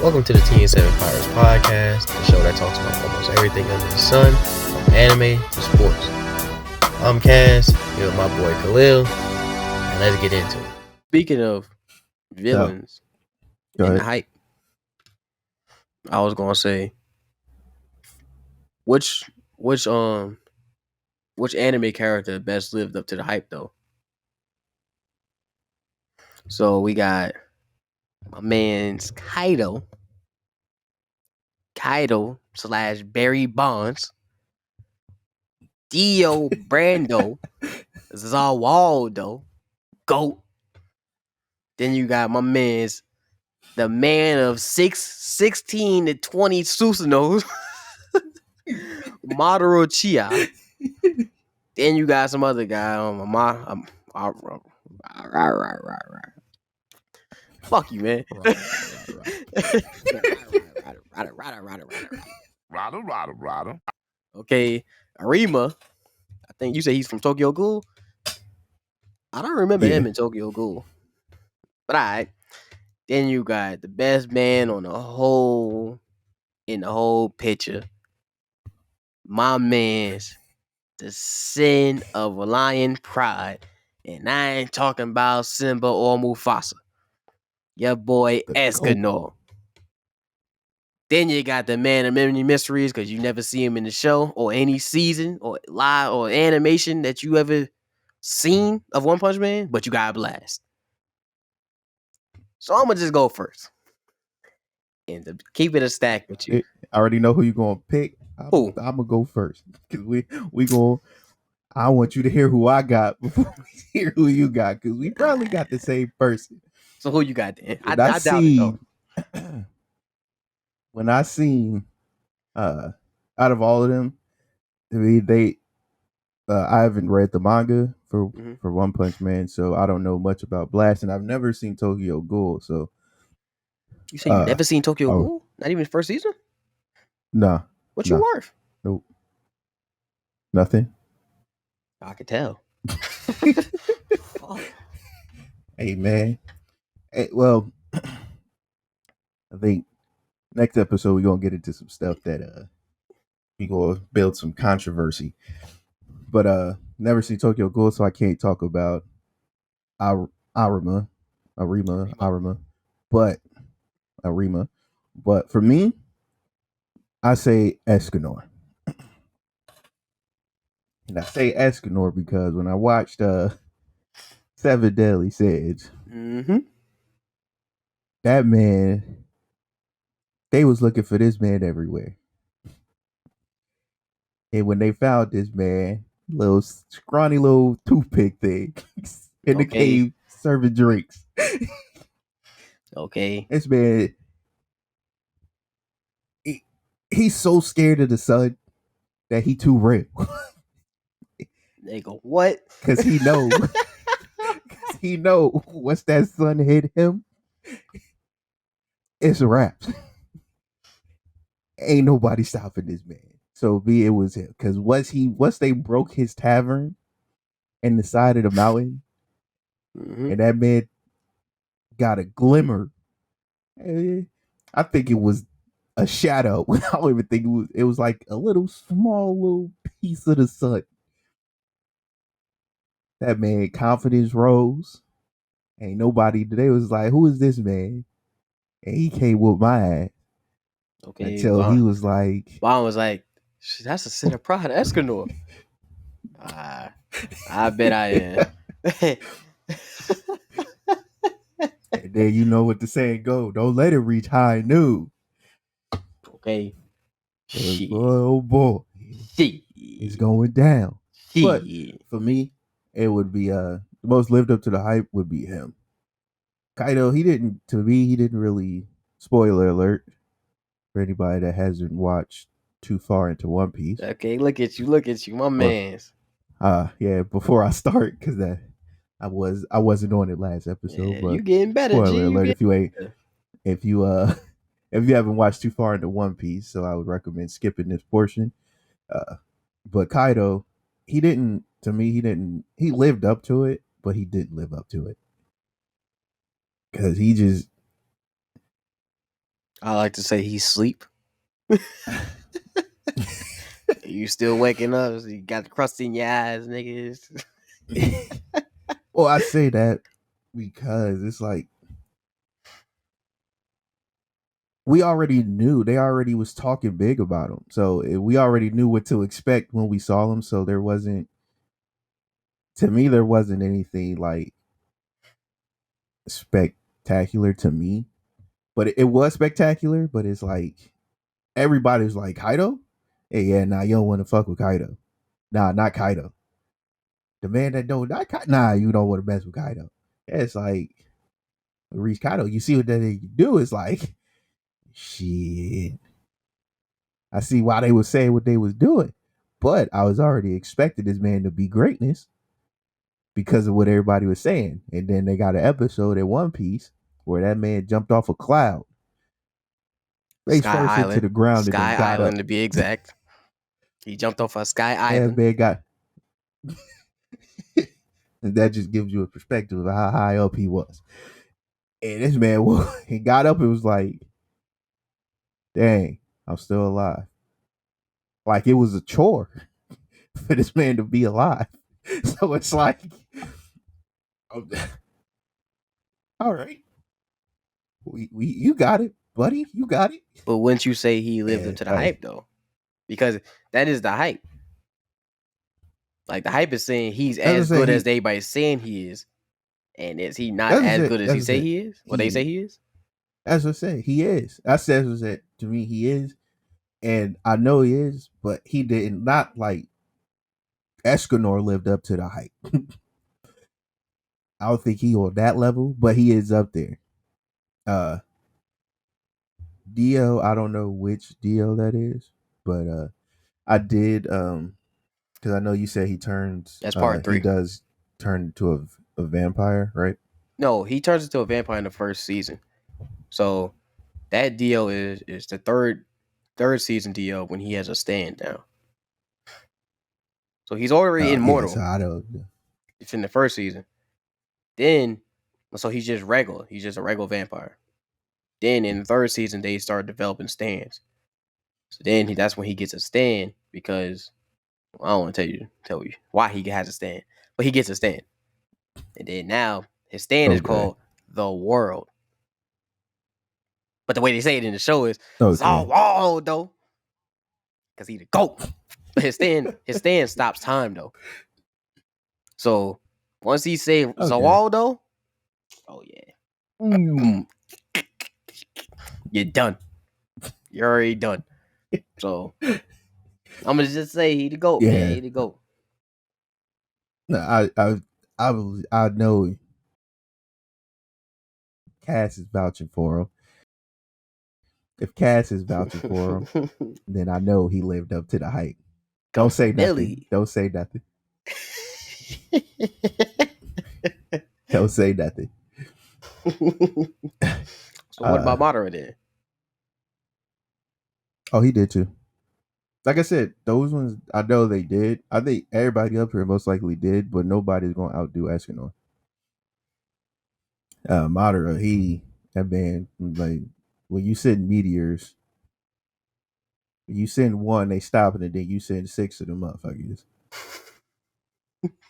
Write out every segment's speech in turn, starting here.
Welcome to the TN7 Pirates Podcast, the show that talks about almost everything under the sun, from anime to sports. I'm Cass, here with my boy Khalil, and let's get into it. Speaking of villains and the hype, I was gonna say, which anime character best lived up to the hype though? So we got my man's Kaido / Barry Bonds, Dio Brando, Zawaldo, GOAT. Then you got my man's the man of 16 to 20 Susanos, Madoru Chia. Then you got some other guy fuck you, man. Rada. Okay, Arima. I think you say he's from Tokyo Ghoul. I don't remember him in Tokyo Ghoul. But alright. Then you got the best man in the whole picture. My man's the sin of lion pride. And I ain't talking about Simba or Mufasa. Your boy Escanor. Then you got the man of many mysteries because you never see him in the show or any season or live or animation that you ever seen of One Punch Man, but you got Blast. So I'm going to just go first. And to keep it a stack with you. I already know who you're going to pick. Who? I'm going to go first. Because we go. I want you to hear who I got before we hear who you got. Because we probably got the same person. So who you got then? I doubt it though. When I seen out of all of them, I haven't read the manga for One Punch Man, so I don't know much about Blast, and I've never seen Tokyo Ghoul. So you say you never seen Tokyo Ghoul? Not even first season? Nah. What you worth? Nope. Nothing. I could tell. Hey man. Hey, well, I think next episode we're gonna get into some stuff that we gonna build some controversy. But never seen Tokyo Ghoul, so I can't talk about Arima. But for me, I say Escanor. And I say Escanor because when I watched Seven Deadly Sins, that man, they was looking for this man everywhere. And when they found this man, little scrawny little toothpick thing in the cave serving drinks. Okay. This man, he's so scared of the sun that he too real. They go, what? Because he know once that sun hit him, it's a wrap. Ain't nobody stopping this man. So it was him. Because once they broke his tavern in the side of the mountain, and that man got a glimmer, I think it was a shadow. I don't even think it was like a small piece of the sun. That man confidence rose. Ain't nobody today was like, who is this man? And he came with my ass. Okay. Until he was like, Bond was like, that's a sin of pride, Escanor. I bet I am. And then you know what the saying go, don't let it reach high noon. Okay. Oh boy. It's going down. But for me, it would be the most lived up to the hype would be him. Kaido, he didn't really, spoiler alert for anybody that hasn't watched too far into One Piece. Okay, look at you, my man's. Yeah, before I start, because I wasn't on it last episode, Yeah, but you getting better, spoiler alert if you haven't watched too far into One Piece, so I would recommend skipping this portion. But Kaido, he lived up to it, but he didn't live up to it. Because he just I like to say he's sleep. You still waking up? So you got the crust in your eyes, niggas. Well, I say that because it's like we already knew they already was talking big about him, so we already knew what to expect when we saw him. So there wasn't, to me, there wasn't anything like spectacular to me, but it was spectacular. But it's like everybody was like Kaido. Hey, yeah, nah, you don't want to fuck with Kaido. Nah, not Kaido. The man that don't not Kaido. Nah, you don't want to mess with Kaido. Yeah, it's like Reese Kaido. You see what they do? It's like shit. I see why they was saying what they was doing, but I was already expecting this man to be greatness because of what everybody was saying. And then they got an episode at One Piece where that man jumped off a cloud, face Sky first into Island. the ground, and Sky then got Island up. to be exact. He jumped off a Sky That Island. man got. And that just gives you a perspective of how high up he was. And this man, he got up and was like, "Dang, I'm still alive." Like it was a chore for this man to be alive. So it's like, all right, we you got it, buddy, you got it. But wouldn't you say he lived Yeah, up to the hype though? Because that is the hype. Like the hype is saying he's as good as everybody's saying he is, and is he not as good as he say he is? What they say he is? As I say, he is. I said that to me, he is, and I know he is, but he did not like Escanor lived up to the hype. I don't think he on that level, but he is up there. Dio, I don't know which Dio that is, but I did because I know you said he turns. That's part 3. He does turn into a vampire, right? No, he turns into a vampire in the first season. So that Dio is the third season Dio when he has a stand down. So he's already immortal. Yeah, so I don't. It's in the first season. Then, so he's just regular. He's just a regular vampire. Then in the third season, they start developing stands. So then that's when he gets a stand because I don't want to tell you why he has a stand, but he gets a stand. And then now his stand is called the World. But the way they say it in the show is Zawaldo, because he's the GOAT. But his stand stops time though. So once he say Zawaldo, oh yeah, you're done. You're already done. So I'm gonna just say he the GOAT, man. He the GOAT. No, I know Cass is vouching for him. If Cass is vouching for him, then I know he lived up to the hype. Don't say nothing. Don't say nothing. Don't say nothing. So what about Madara then? Oh, he did too. Like I said, those ones I know they did. I think everybody up here most likely did, but nobody's gonna outdo Escanor. Madara, that man, like when you send meteors, you send one, they stop it, and then you send 6 of them motherfuckers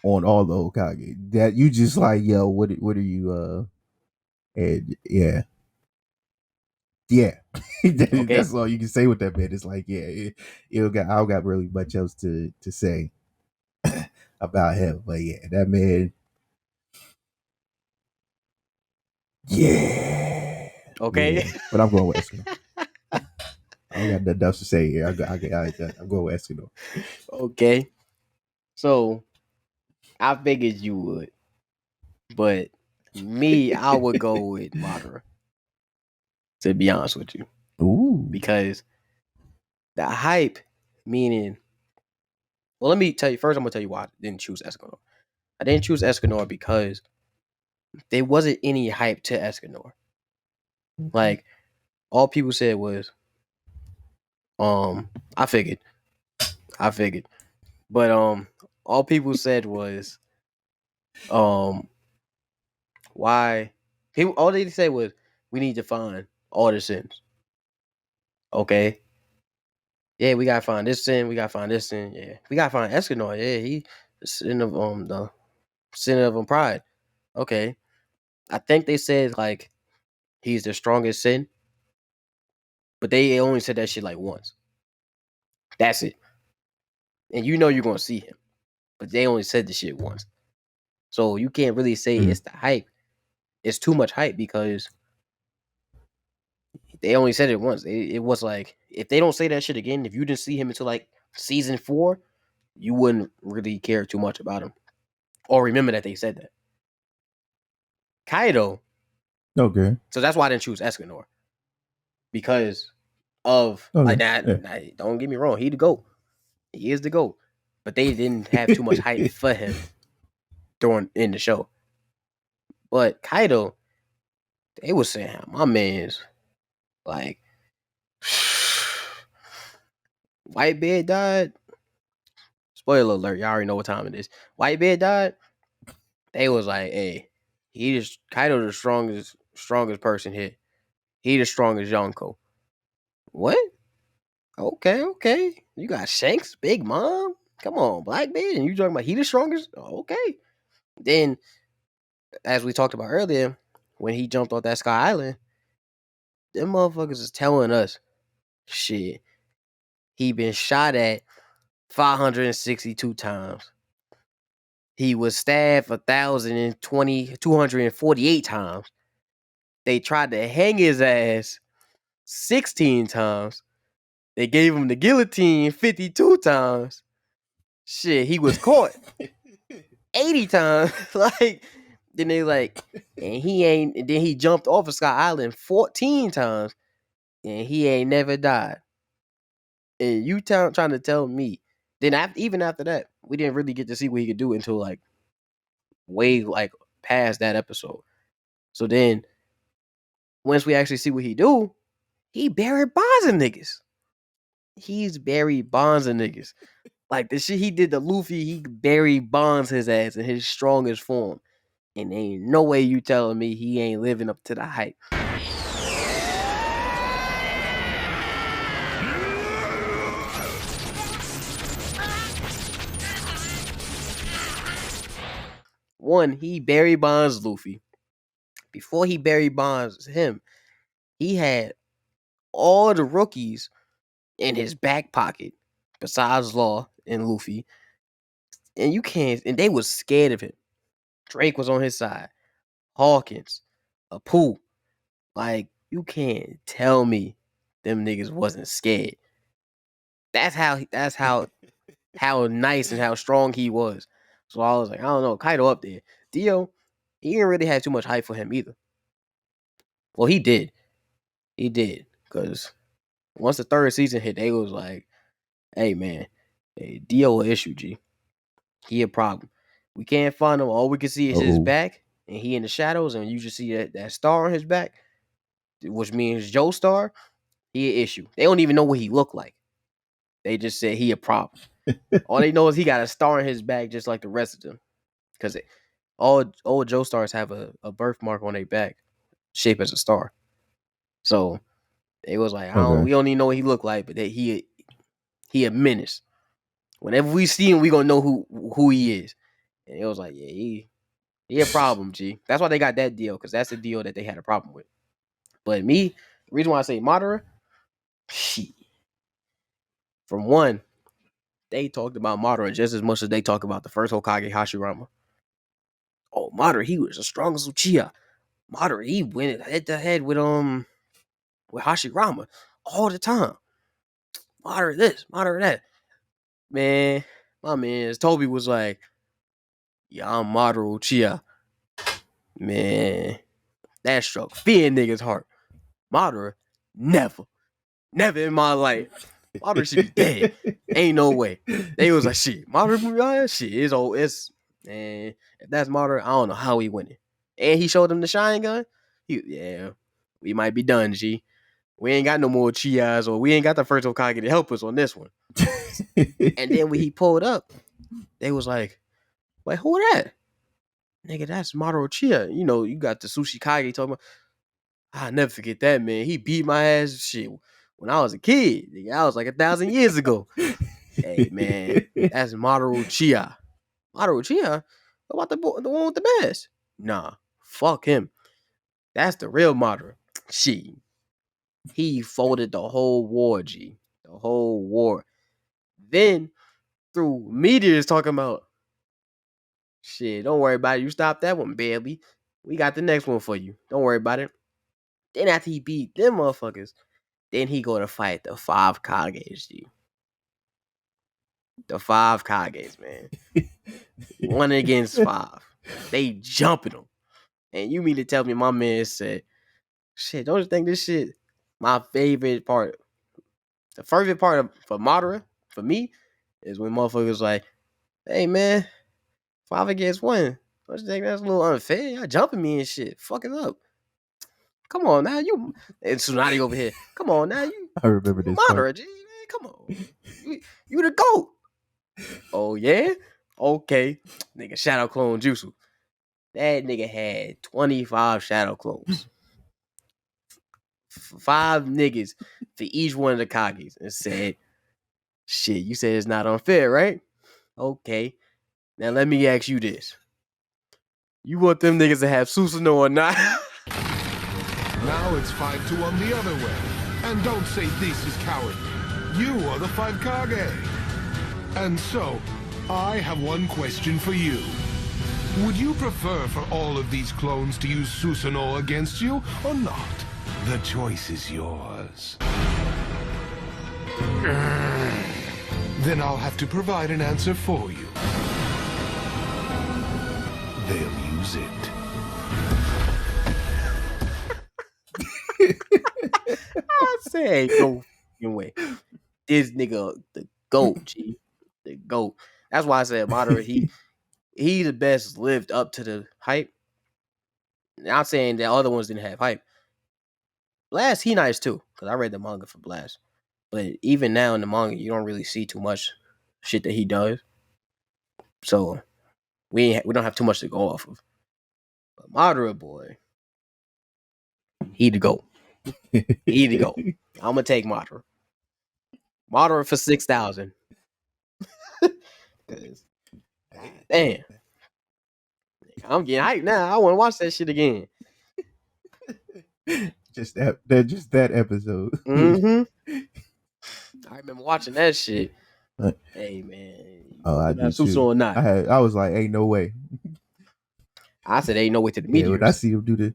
on all the Hokage. That you just like, yo, what are you? And yeah. That's all you can say with that man. It's like, yeah, I don't got really much else to say about him, but yeah, that man. Yeah. Okay. Yeah. But I'm going with Escanor. I don't got nothing else to say here. I'm going with Escanor. Okay. So I figured you would. But me, I would go with Madara. To be honest with you. Ooh. Because the hype, meaning, well, let me tell you, first I'm going to tell you why I didn't choose Escanor. I didn't choose Escanor because there wasn't any hype to Escanor. Like, all people said was, I figured. But all people said was, why? All they said was, we need to find all the sins. Okay. Yeah, we gotta find this sin. We gotta find this sin. Yeah, we gotta find Escanor. Yeah, he the sin of pride. Okay, I think they said like he's the strongest sin, but they only said that shit like once. That's it. And you know you're gonna see him, but they only said the shit once. So you can't really say it's the hype. It's too much hype because they only said it once. It was like if they don't say that shit again, if you didn't see him until like season 4, you wouldn't really care too much about him or remember that they said that. Kaido. Okay. So that's why I didn't choose Escanor. Because of like that. Nah, don't get me wrong, he the GOAT. He is the GOAT. But they didn't have too much hype for him in the show. But Kaido, they was saying my man's like Whitebeard died. Spoiler alert, y'all already know what time it is. Whitebeard died. They was like, hey, Kaido the strongest person here. He the strongest Yonko. What? Okay. You got Shanks, Big Mom. Come on, Blackbeard, and you talking about he the strongest? Okay. Then, as we talked about earlier, when he jumped off that Sky Island, them motherfuckers is telling us, shit, he been shot at 562 times. He was stabbed 248 times. They tried to hang his ass 16 times. They gave him the guillotine 52 times. Shit, he was caught 80 times. Like, then they like, and then he jumped off of Sky Island 14 times, and he ain't never died. And you trying to tell me, then even after that, we didn't really get to see what he could do until like way like past that episode. So then, once we actually see what he do, he buried bonds of niggas. He's buried bonds of niggas. Like the shit he did to Luffy, he buried bonds his ass in his strongest form. And ain't no way you telling me he ain't living up to the hype. One, he Barry Bonds Luffy. Before he Barry Bonds him, he had all the rookies in his back pocket, besides Law and Luffy. And they was scared of him. Drake was on his side. Hawkins, Apu. Like, you can't tell me them niggas wasn't scared. That's how nice and how strong he was. So I was like, I don't know, Kaido up there. Dio, he didn't really have too much hype for him either. Well, he did. Because once the third season hit, they was like, hey man, Dio an issue, G. He a problem. We can't find him. All we can see is his back, and he in the shadows, and you just see that star on his back, which means Joestar. He an issue. They don't even know what he looked like. They just said he a problem. All they know is he got a star in his back, just like the rest of them. Because all Joestars have a birthmark on their back, shaped as a star. So it was like, we don't even know what he looked like, but that he a menace. Whenever we see him, we gonna know who he is. And it was like, yeah, he a problem, G. That's why they got that deal, because that's the deal that they had a problem with. But me, the reason why I say Madara, from one, they talked about Madara just as much as they talk about the first Hokage Hashirama. Oh, Madara, he was the strongest Uchiha. Madara, he went head to head with Hashirama all the time. Madara this, Madara that. Man, my man, Toby was like, yeah, I'm Madara Uchiha. Man, that struck fear in niggas' heart. Madara, never in my life. Madara should be dead. Ain't no way. They was like, shit, Madara, shit, man, if that's Madara, I don't know how he winning. And he showed him the Sharingan. We might be done, G. We ain't got no more Chihas, or we ain't got the first Hokage to help us on this one. And then when he pulled up, they was like, wait, who that? Nigga, that's Madara Uchiha. You know, you got the Sushi Kage talking about, I'll never forget that, man. He beat my ass. Shit. when I was a kid. Nigga, I was like 1,000 years ago. Hey, man, that's Maru Uchiha. Maru Uchiha? What about the one with the mask? Nah, fuck him. That's the real Madara. He folded the whole war, G. The whole war. Then, through meteors talking about, shit, don't worry about it. You stop that one, baby. We got the next one for you. Don't worry about it. Then after he beat them motherfuckers, then he go to fight the 5 Kages, G. The 5 Kages, man. 1 against 5. They jumping them. And you mean to tell me my man said, shit, don't you think this shit my favorite part? The favorite part for Madara, for me, is when motherfuckers like, hey man, 5 against 1. Don't you think that's a little unfair? Y'all jumping me and shit. Fuck it up. Come on now, you and Tsunade over here. Come on now, you. I remember this Madara, G, man. Come on. You the GOAT. Oh yeah? Okay. Nigga, Shadow Clone Jutsu. That nigga had 25 Shadow Clones. 5 niggas for each one of the Kages and said, shit, you said it's not unfair, right? Okay. Now let me ask you this. You want them niggas to have Susanoo or not? Now it's 5-2 the other way. And don't say this is cowardly. You are the 5 Kage. And so, I have one question for you. Would you prefer for all of these clones to use Susanoo against you or not? The choice is yours. Then I'll have to provide an answer for you. They'll use it. I say, go fucking way. This nigga, the GOAT, G. The GOAT. That's why I said Madara, he the best lived up to the hype. Not saying that other ones didn't have hype. Blast, he nice too, because I read the manga for Blast. But even now in the manga, you don't really see too much shit that he does. So we don't have too much to go off of. But Madara, boy, he the GOAT. He the GOAT. I'm gonna take Madara. Madara for 6,000. Damn. I'm getting hyped now. I want to watch that shit again. Just that episode. Mm-hmm. I remember watching that shit. Hey man. Oh, I do too. Or not. I was like, ain't no way. I said ain't no way to the meteors. When I see him do the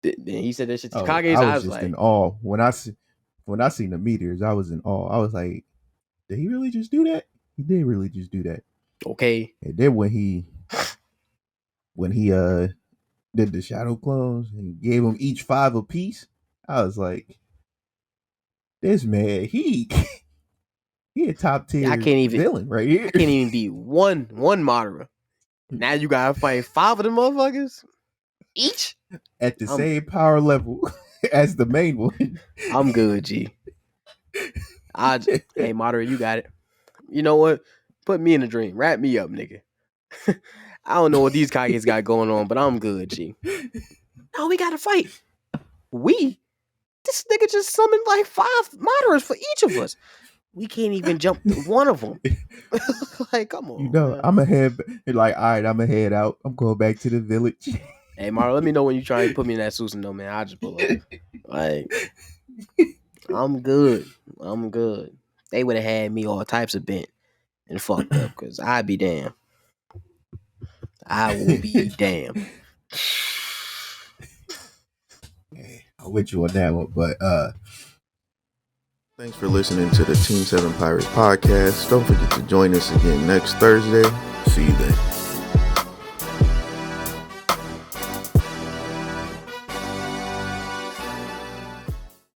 then he said that shit to Kages. I was just like, in awe. When I seen the meteors, I was in awe. I was like, did he really just do that? He did really just do that. Okay. And then when he did the Shadow Clones and gave them each 5 apiece, I was like, this man, he a top tier villain right here. I can't even be one Madara. Now you gotta fight 5 of them motherfuckers each at the same power level as the main one. I'm good, G. Hey Madara, you got it. You know what? Put me in a dream. Wrap me up, nigga. I don't know what these Kages got going on, but I'm good, G. No, we gotta fight. This nigga just summoned like 5 Madaras for each of us. We can't even jump one of them. Like, come on. You know, man. I'm ahead. Like, all right, I'm head out. I'm going back to the village. Hey, Madara, let me know when you try to put me in that Susanoo, man. I'll just pull up. Like, I'm good. They would have had me all types of bent and fucked up, because I'd be damned. I will be damned. I'm with you on that one, but thanks for listening to the Team 7 Pirates podcast. Don't forget to join us again next Thursday. See you then.